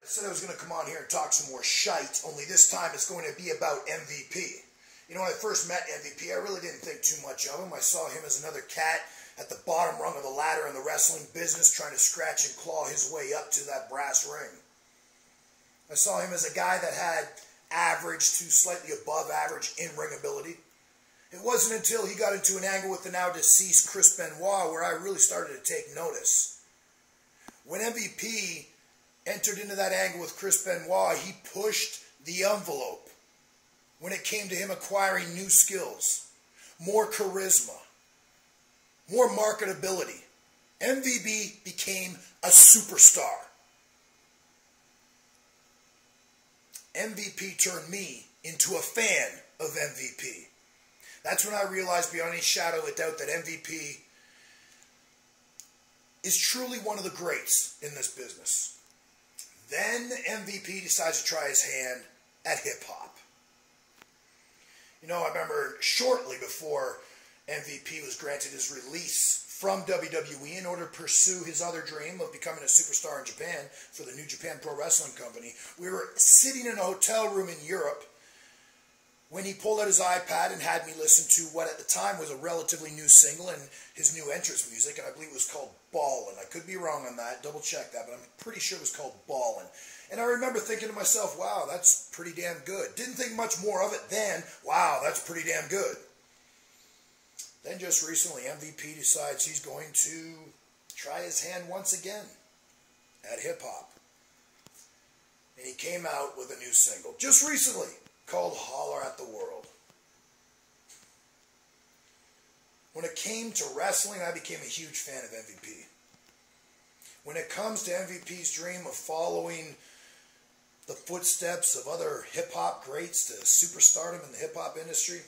I said I was going to come on here and talk some more shite, only this time it's going to be about MVP. You know, when I first met MVP, I really didn't think too much of him. I saw him as another cat at the bottom rung of the ladder in the wrestling business trying to scratch and claw his way up to that brass ring. I saw him as a guy that had average to slightly above average in-ring ability. It wasn't until he got into an angle with the now deceased Chris Benoit where I really started to take notice. When MVP entered into that angle with Chris Benoit, he pushed the envelope when it came to him acquiring new skills, more charisma, more marketability. MVP became a superstar. MVP turned me into a fan of MVP. That's when I realized beyond any shadow of a doubt that MVP is truly one of the greats in this business. Then MVP decides to try his hand at hip-hop. You know, I remember shortly before MVP was granted his release from WWE in order to pursue his other dream of becoming a superstar in Japan for the New Japan Pro Wrestling Company, we were sitting in a hotel room in Europe when he pulled out his iPad and had me listen to what at the time was a relatively new single and his new entrance music, and I believe it was called Ballin'. I could be wrong on that, double check that, but I'm pretty sure it was called Ballin'. And I remember thinking to myself, wow, that's pretty damn good. Didn't think much more of it then. Wow, that's pretty damn good. Then just recently, MVP decides he's going to try his hand once again at hip-hop. And he came out with a new single, just recently, called Holler at the World. When it came to wrestling, I became a huge fan of MVP. When it comes to MVP's dream of following the footsteps of other hip-hop greats to superstardom in the hip-hop industry,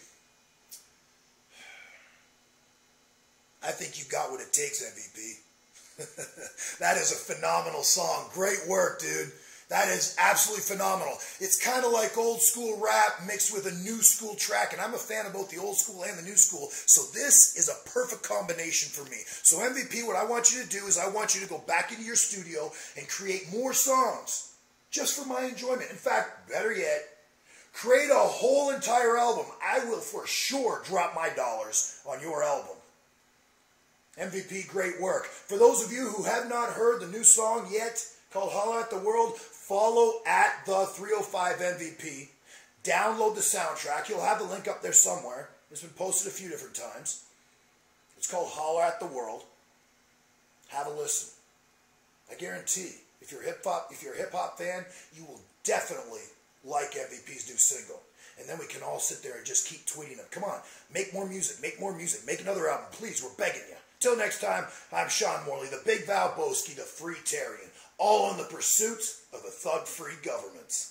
I think you got what it takes, MVP. That is a phenomenal song. Great work, dude. That is absolutely phenomenal. It's kind of like old school rap mixed with a new school track, and I'm a fan of both the old school and the new school, so this is a perfect combination for me. So MVP, what I want you to do is I want you to go back into your studio and create more songs just for my enjoyment. In fact, better yet, create a whole entire album. I will for sure drop my dollars on your album. MVP, great work. For those of you who have not heard the new song yet, called Holler at the World, follow at the 305 MVP. Download the soundtrack. You'll have the link up there somewhere. It's been posted a few different times. It's called Holler at the World. Have a listen. I guarantee, if you're a hip-hop fan, you will definitely like MVP's new single. And then we can all sit there and just keep tweeting them. Come on, make more music, make more music, make another album, please, we're begging you. Till next time, I'm Sean Morley, the Big Valboski, the Freetarian, all in the pursuit of a thug-free government.